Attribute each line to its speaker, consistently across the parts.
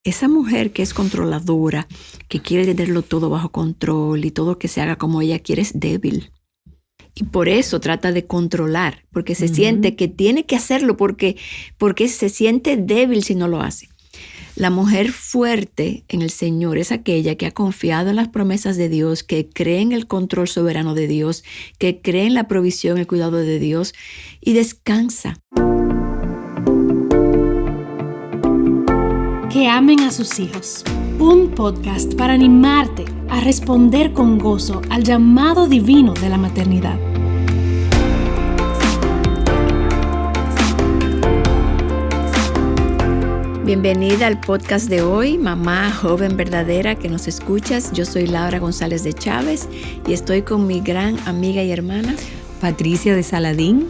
Speaker 1: esa mujer que es controladora, que quiere tenerlo todo bajo control y todo que se haga como ella quiere, es débil. Y por eso trata de controlar, porque se siente que tiene que hacerlo porque se siente débil si no lo hace. La mujer fuerte en el Señor es aquella que ha confiado en las promesas de Dios, que cree en el control soberano de Dios, que cree en la provisión, el cuidado de Dios y descansa.
Speaker 2: Que amen a sus hijos. Un podcast para animarte a responder con gozo al llamado divino de la maternidad.
Speaker 1: Bienvenida al podcast de hoy, mamá joven verdadera que nos escuchas. Yo soy Laura González de Chávez y estoy con mi gran amiga y hermana
Speaker 3: Patricia de Saladín.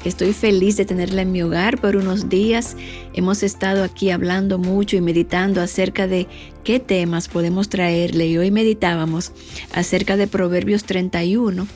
Speaker 1: Estoy feliz de tenerla en mi hogar por unos días. Hemos estado aquí hablando mucho y meditando acerca de qué temas podemos traerle. Y hoy meditábamos acerca de Proverbios 31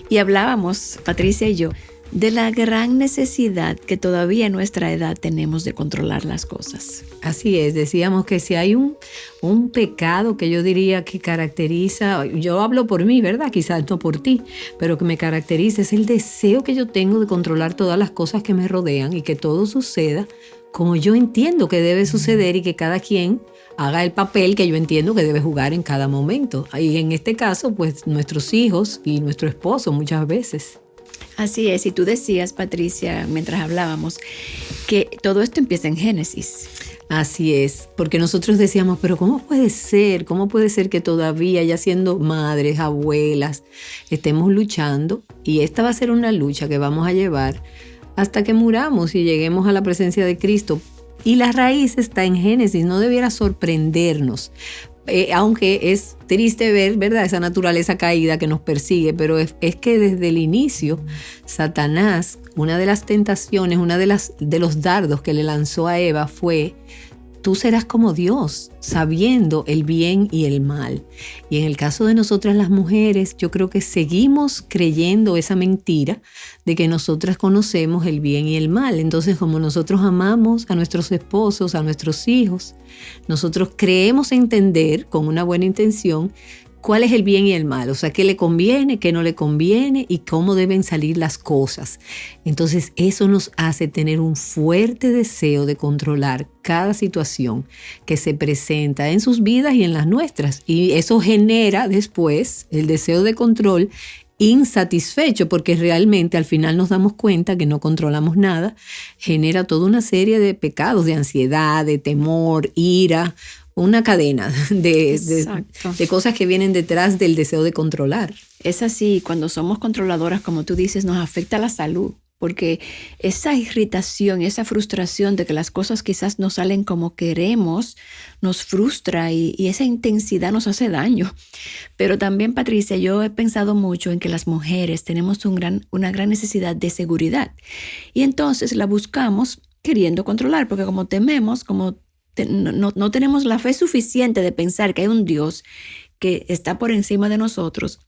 Speaker 1: y hablábamos, Patricia y yo, de la gran necesidad que todavía en nuestra edad tenemos de controlar las cosas.
Speaker 3: Así es, decíamos que si hay un pecado que yo diría que caracteriza, yo hablo por mí, ¿verdad? Quizás no por ti, pero que me caracteriza es el deseo que yo tengo de controlar todas las cosas que me rodean y que todo suceda como yo entiendo que debe suceder y que cada quien haga el papel que yo entiendo que debe jugar en cada momento. Y en este caso, pues nuestros hijos y nuestro esposo muchas veces.
Speaker 1: Así es, y tú decías, Patricia, mientras hablábamos, que todo esto empieza en Génesis.
Speaker 3: Así es, porque nosotros decíamos, pero ¿cómo puede ser? ¿Cómo puede ser que todavía, ya siendo madres, abuelas, estemos luchando? Y esta va a ser una lucha que vamos a llevar hasta que muramos y lleguemos a la presencia de Cristo. Y la raíz está en Génesis, no debiera sorprendernos. Aunque es triste ver, ¿verdad?, esa naturaleza caída que nos persigue, pero es que desde el inicio, Satanás, una de las tentaciones, de los dardos que le lanzó a Eva fue: tú serás como Dios, sabiendo el bien y el mal. Y en el caso de nosotras las mujeres, yo creo que seguimos creyendo esa mentira de que nosotras conocemos el bien y el mal. Entonces, como nosotros amamos a nuestros esposos, a nuestros hijos, nosotros creemos entender con una buena intención cuál es el bien y el mal, o sea, qué le conviene, qué no le conviene y cómo deben salir las cosas. Entonces, eso nos hace tener un fuerte deseo de controlar cada situación que se presenta en sus vidas y en las nuestras. Y eso genera después el deseo de control insatisfecho, porque realmente al final nos damos cuenta que no controlamos nada. Genera toda una serie de pecados, de ansiedad, de temor, ira, una cadena de cosas que vienen detrás del deseo de controlar.
Speaker 1: Es así, cuando somos controladoras, como tú dices, nos afecta la salud, porque esa irritación, esa frustración de que las cosas quizás no salen como queremos, nos frustra y esa intensidad nos hace daño. Pero también, Patricia, yo he pensado mucho en que las mujeres tenemos una gran necesidad de seguridad y entonces la buscamos queriendo controlar, porque como tememos, no tenemos la fe suficiente de pensar que hay un Dios que está por encima de nosotros,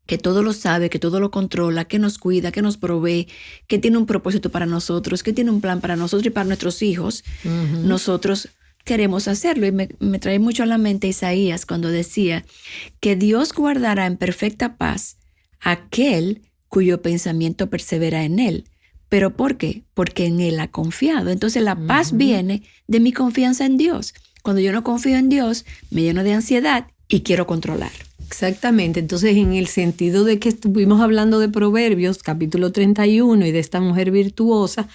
Speaker 1: que todo lo sabe, que todo lo controla, que nos cuida, que nos provee, que tiene un propósito para nosotros, que tiene un plan para nosotros y para nuestros hijos. Nosotros queremos hacerlo y me trae mucho a la mente Isaías cuando decía que Dios guardará en perfecta paz aquel cuyo pensamiento persevera en él. ¿Pero por qué? Porque en Él ha confiado. Entonces la paz viene de mi confianza en Dios. Cuando yo no confío en Dios, me lleno de ansiedad y quiero controlar.
Speaker 3: Exactamente. Entonces, en el sentido de que estuvimos hablando de Proverbios, capítulo 31, y de esta mujer virtuosa,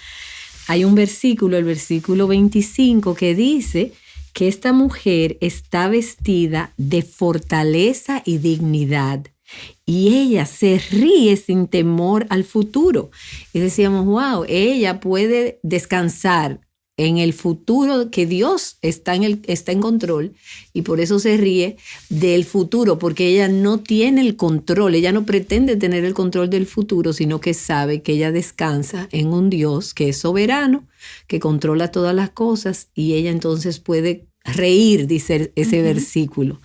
Speaker 3: hay un versículo, el versículo 25, que dice que esta mujer está vestida de fortaleza y dignidad. Y ella se ríe sin temor al futuro. Y decíamos, wow, ella puede descansar en el futuro, que Dios está en control, y por eso se ríe del futuro, porque ella no tiene el control, ella no pretende tener el control del futuro, sino que sabe que ella descansa en un Dios que es soberano, que controla todas las cosas, y ella entonces puede reír, dice ese versículo.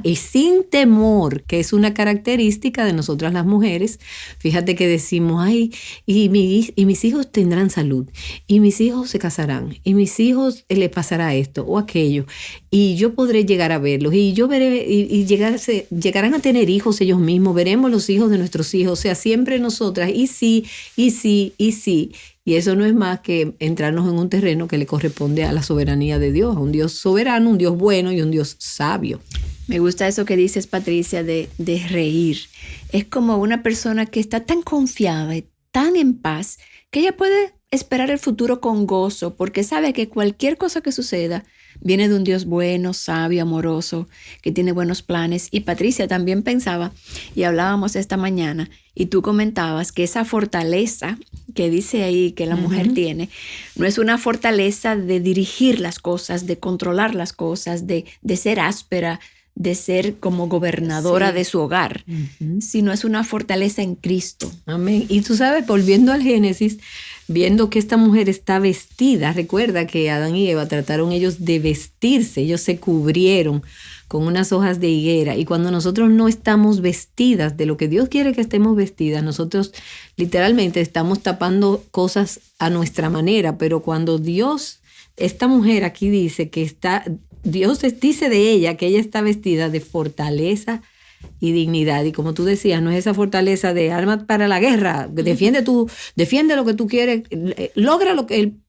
Speaker 3: Y sin temor, que es una característica de nosotras las mujeres. Fíjate que decimos, ay, y mis hijos tendrán salud, y mis hijos se casarán, y mis hijos les pasará esto o aquello, y yo podré llegar a verlos, y yo veré, y llegarán a tener hijos ellos mismos, veremos los hijos de nuestros hijos. O sea, siempre nosotras, y sí, y sí, y sí. Y eso no es más que entrarnos en un terreno que le corresponde a la soberanía de Dios, a un Dios soberano, un Dios bueno y un Dios sabio.
Speaker 1: Me gusta eso que dices, Patricia, de reír. Es como una persona que está tan confiada y tan en paz que ella puede esperar el futuro con gozo, porque sabe que cualquier cosa que suceda viene de un Dios bueno, sabio, amoroso, que tiene buenos planes. Y Patricia también pensaba, y hablábamos esta mañana, y tú comentabas que esa fortaleza que dice ahí que la mujer tiene, no es una fortaleza de dirigir las cosas, de controlar las cosas, de ser áspera, de ser como gobernadora de su hogar, sino es una fortaleza en Cristo.
Speaker 3: Amén. Y tú sabes, volviendo al Génesis, viendo que esta mujer está vestida, recuerda que Adán y Eva trataron ellos de vestirse, ellos se cubrieron con unas hojas de higuera, y cuando nosotros no estamos vestidas de lo que Dios quiere que estemos vestidas, nosotros literalmente estamos tapando cosas a nuestra manera, pero cuando Dios, esta mujer aquí dice que Dios dice de ella que ella está vestida de fortaleza y dignidad. Y como tú decías, no es esa fortaleza de armas para la guerra, defiende lo que tú quieres, logra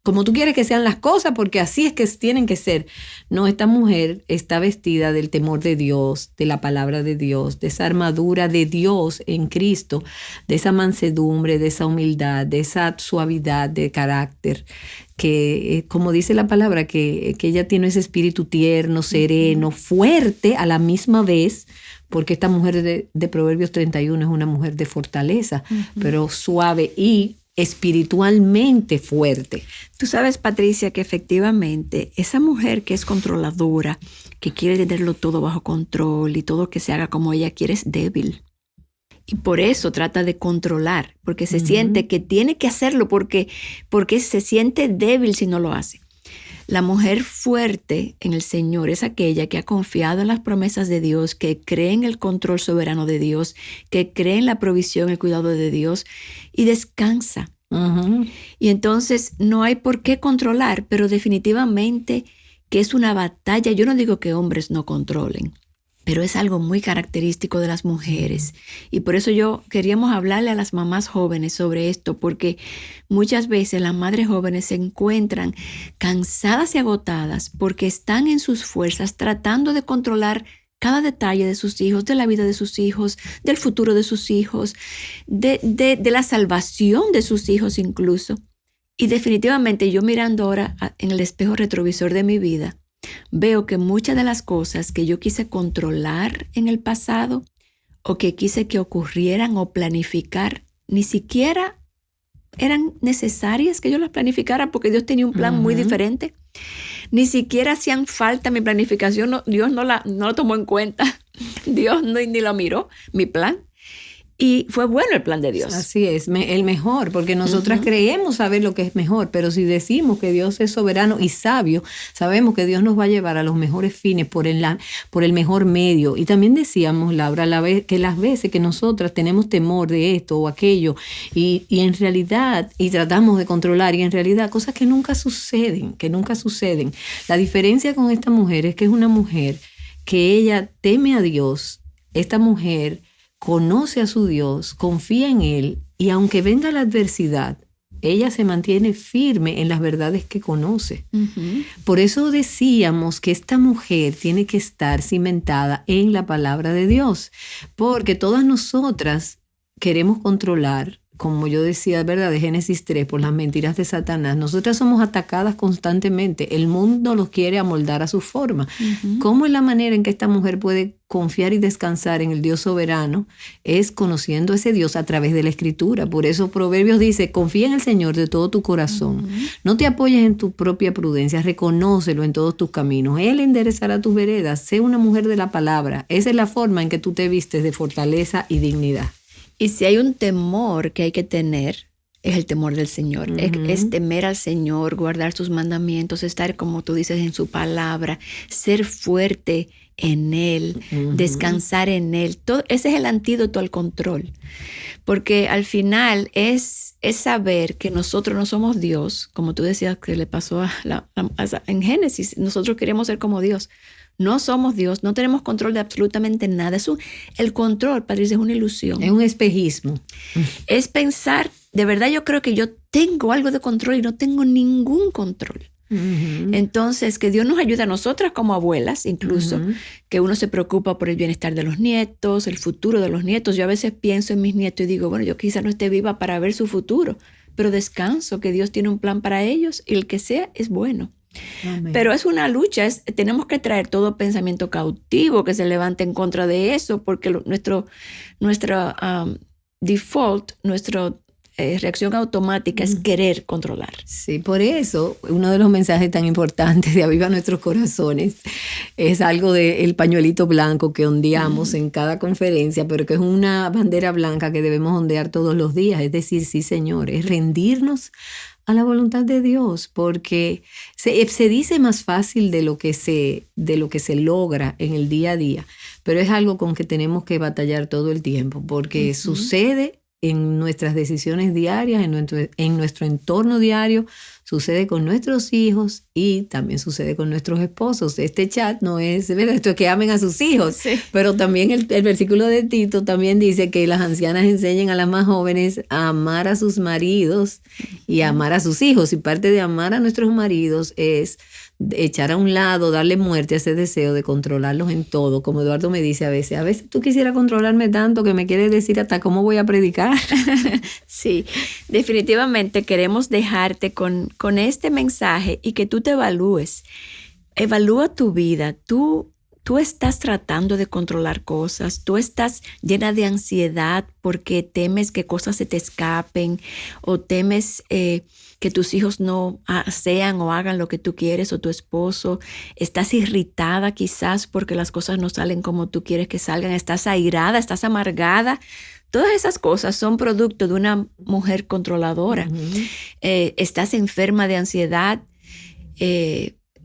Speaker 3: como tú quieres que sean las cosas, porque así es que tienen que ser. No, esta mujer está vestida del temor de Dios, de la palabra de Dios, de esa armadura de Dios en Cristo, de esa mansedumbre, de esa humildad, de esa suavidad de carácter, que como dice la palabra, que ella tiene ese espíritu tierno, sereno, fuerte a la misma vez, porque esta mujer de Proverbios 31 es una mujer de fortaleza, pero suave y espiritualmente fuerte.
Speaker 1: Tú sabes, Patricia, que efectivamente esa mujer que es controladora, que quiere tenerlo todo bajo control y todo que se haga como ella quiere, es débil. Y por eso trata de controlar, porque se siente que tiene que hacerlo, porque se siente débil si no lo hace. La mujer fuerte en el Señor es aquella que ha confiado en las promesas de Dios, que cree en el control soberano de Dios, que cree en la provisión, el cuidado de Dios y descansa. Y entonces no hay por qué controlar, pero definitivamente que es una batalla. Yo no digo que hombres no controlen, pero es algo muy característico de las mujeres. Y por eso queríamos hablarle a las mamás jóvenes sobre esto, porque muchas veces las madres jóvenes se encuentran cansadas y agotadas porque están en sus fuerzas tratando de controlar cada detalle de sus hijos, de la vida de sus hijos, del futuro de sus hijos, de la salvación de sus hijos incluso. Y definitivamente yo mirando ahora en el espejo retrovisor de mi vida, veo que muchas de las cosas que yo quise controlar en el pasado o que quise que ocurrieran o planificar, ni siquiera eran necesarias que yo las planificara porque Dios tenía un plan muy diferente. Ni siquiera hacían falta mi planificación, Dios no lo tomó en cuenta. Dios ni lo miró, mi plan. Y fue bueno el plan de Dios.
Speaker 3: Así es, el mejor, porque nosotras creemos saber lo que es mejor, pero si decimos que Dios es soberano y sabio, sabemos que Dios nos va a llevar a los mejores fines por el mejor medio. Y también decíamos, Laura, que las veces que nosotras tenemos temor de esto o aquello y en realidad, y tratamos de controlar, y en realidad cosas que nunca suceden. La diferencia con esta mujer es que es una mujer que ella teme a Dios. Esta mujer conoce a su Dios, confía en Él, y aunque venga la adversidad, ella se mantiene firme en las verdades que conoce. Por eso decíamos que esta mujer tiene que estar cimentada en la palabra de Dios, porque todas nosotras queremos controlar, como yo decía, ¿verdad?, de Génesis 3, por las mentiras de Satanás. Nosotras somos atacadas constantemente. El mundo los quiere amoldar a su forma. ¿Cómo es la manera en que esta mujer puede confiar y descansar en el Dios soberano? Es conociendo a ese Dios a través de la Escritura. Por eso Proverbios dice, confía en el Señor de todo tu corazón. No te apoyes en tu propia prudencia, reconócelo en todos tus caminos. Él enderezará tus veredas. Sé una mujer de la palabra. Esa es la forma en que tú te vistes de fortaleza y dignidad.
Speaker 1: Y si hay un temor que hay que tener, es el temor del Señor. Es temer al Señor, guardar sus mandamientos, estar, como tú dices, en su palabra, ser fuerte en Él, descansar en Él. Ese es el antídoto al control. Porque al final es saber que nosotros no somos Dios, como tú decías que le pasó en Génesis. Nosotros queremos ser como Dios. No somos Dios, no tenemos control de absolutamente nada. El control, Patricia, es una ilusión.
Speaker 3: Es un espejismo.
Speaker 1: Es pensar, de verdad yo creo que yo tengo algo de control y no tengo ningún control. Entonces, que Dios nos ayude a nosotras como abuelas, incluso, que uno se preocupa por el bienestar de los nietos, el futuro de los nietos. Yo a veces pienso en mis nietos y digo, bueno, yo quizá no esté viva para ver su futuro, pero descanso que Dios tiene un plan para ellos y el que sea es bueno. Amén. Pero es una lucha, tenemos que traer todo pensamiento cautivo que se levante en contra de eso, porque nuestro default, nuestra reacción automática es querer controlar.
Speaker 3: Sí, por eso uno de los mensajes tan importantes de Aviva Nuestros Corazones es algo del pañuelito blanco que ondeamos en cada conferencia, pero que es una bandera blanca que debemos ondear todos los días. Es decir, sí, Señor, es rendirnos a la voluntad de Dios, porque se dice más fácil de lo que se logra en el día a día, pero es algo con que tenemos que batallar todo el tiempo, porque sucede en nuestras decisiones diarias, en nuestro entorno diario, sucede con nuestros hijos y también sucede con nuestros esposos. Este chat no es, ¿verdad? Esto es que amen a sus hijos, sí. Pero también el versículo de Tito también dice que las ancianas enseñen a las más jóvenes a amar a sus maridos y a amar a sus hijos. Y parte de amar a nuestros maridos es echar a un lado, darle muerte a ese deseo de controlarlos en todo. Como Eduardo me dice a veces tú quisieras controlarme tanto que me quieres decir hasta cómo voy a predicar.
Speaker 1: Sí, definitivamente queremos dejarte con este mensaje y que tú te evalúes. Evalúa tu vida. Tú estás tratando de controlar cosas, tú estás llena de ansiedad porque temes que cosas se te escapen o temes que tus hijos no sean o hagan lo que tú quieres o tu esposo. Estás irritada quizás porque las cosas no salen como tú quieres que salgan. Estás airada, estás amargada. Todas esas cosas son producto de una mujer controladora. Estás enferma de ansiedad.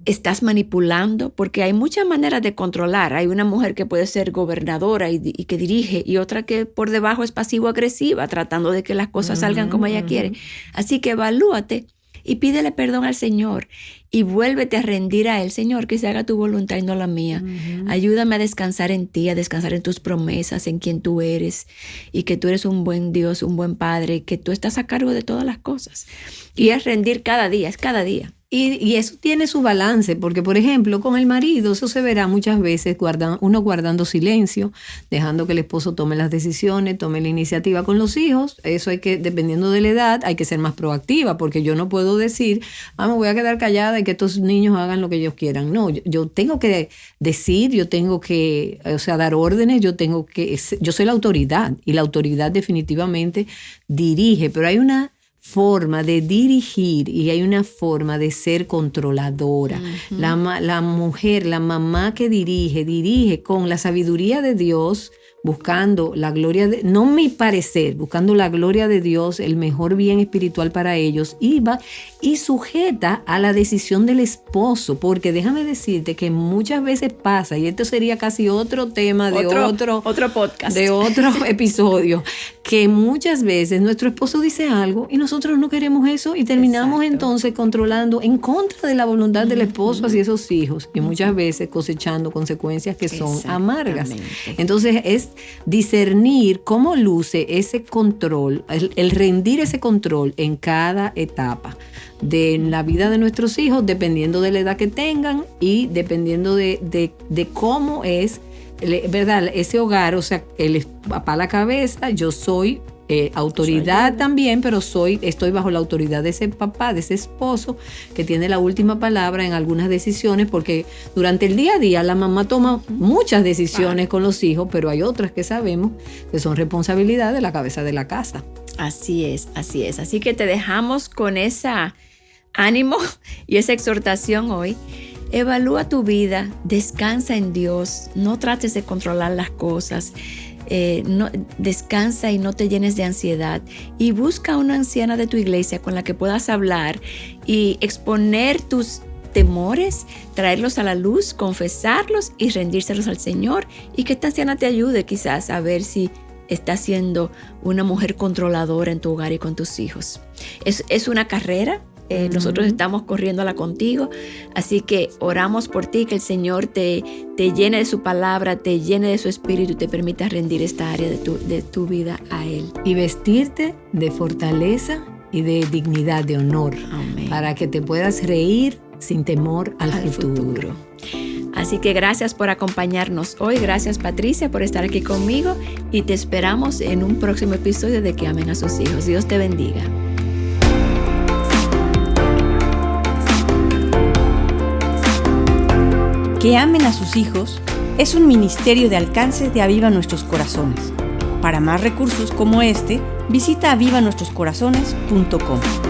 Speaker 1: Estás manipulando, porque hay muchas maneras de controlar. Hay una mujer que puede ser gobernadora y que dirige, y otra que por debajo es pasivo-agresiva, tratando de que las cosas salgan como ella quiere. Así que evalúate y pídele perdón al Señor y vuélvete a rendir a Él. Señor, que se haga tu voluntad y no la mía. Ayúdame a descansar en ti, a descansar en tus promesas, en quien tú eres, y que tú eres un buen Dios, un buen Padre, y que tú estás a cargo de todas las cosas. Y es rendir cada día, es cada día.
Speaker 3: Y eso tiene su balance, porque por ejemplo con el marido eso se verá muchas veces uno guardando silencio, dejando que el esposo tome las decisiones, tome la iniciativa con los hijos. Eso hay que, dependiendo de la edad, hay que ser más proactiva, porque yo no puedo decir, me voy a quedar callada y que estos niños hagan lo que ellos quieran. No, yo tengo que decir, yo tengo que, dar órdenes, yo soy la autoridad, y la autoridad definitivamente dirige, pero hay una forma de dirigir y hay una forma de ser controladora. La mujer, la mamá que dirige con la sabiduría de Dios, buscando la gloria de, no mi parecer, buscando la gloria de Dios, el mejor bien espiritual para ellos, y va y sujeta a la decisión del esposo, porque déjame decirte que muchas veces pasa, y esto sería casi otro tema de otro
Speaker 1: podcast,
Speaker 3: de otro episodio, que muchas veces nuestro esposo dice algo y nosotros no queremos eso y terminamos entonces controlando en contra de la voluntad del esposo hacia esos hijos, y muchas veces cosechando consecuencias que son amargas. Entonces es discernir cómo luce ese control, el rendir ese control en cada etapa de la vida de nuestros hijos, dependiendo de la edad que tengan y dependiendo de cómo es, ¿verdad?, ese hogar. O sea, el papá a la cabeza, yo soy autoridad también, pero estoy bajo la autoridad de ese papá, de ese esposo, que tiene la última palabra en algunas decisiones, porque durante el día a día la mamá toma muchas decisiones con los hijos, pero hay otras que sabemos que son responsabilidad de la cabeza de la casa.
Speaker 1: Así es, así es. Así que te dejamos con ese ánimo y esa exhortación hoy. Evalúa tu vida, descansa en Dios, no trates de controlar las cosas. descansa y no te llenes de ansiedad. Y busca una anciana de tu iglesia con la que puedas hablar y exponer tus temores, traerlos a la luz, confesarlos y rendírselos al Señor, y que esta anciana te ayude quizás a ver si estás siendo una mujer controladora en tu hogar y con tus hijos. Es una carrera. Nosotros estamos corriéndola contigo, así que oramos por ti, que el Señor te llene de su palabra, te llene de su espíritu y te permita rendir esta área de tu vida a Él.
Speaker 3: Y vestirte de fortaleza y de dignidad, de honor.
Speaker 1: Amén.
Speaker 3: Para que te puedas reír sin temor al futuro.
Speaker 1: Así que gracias por acompañarnos hoy. Gracias, Patricia, por estar aquí conmigo, y te esperamos en un próximo episodio de Que Amen a Sus Hijos. Dios te bendiga.
Speaker 4: Que Amen a Sus Hijos es un ministerio de alcance de Aviva Nuestros Corazones. Para más recursos como este, visita avivanuestroscorazones.com.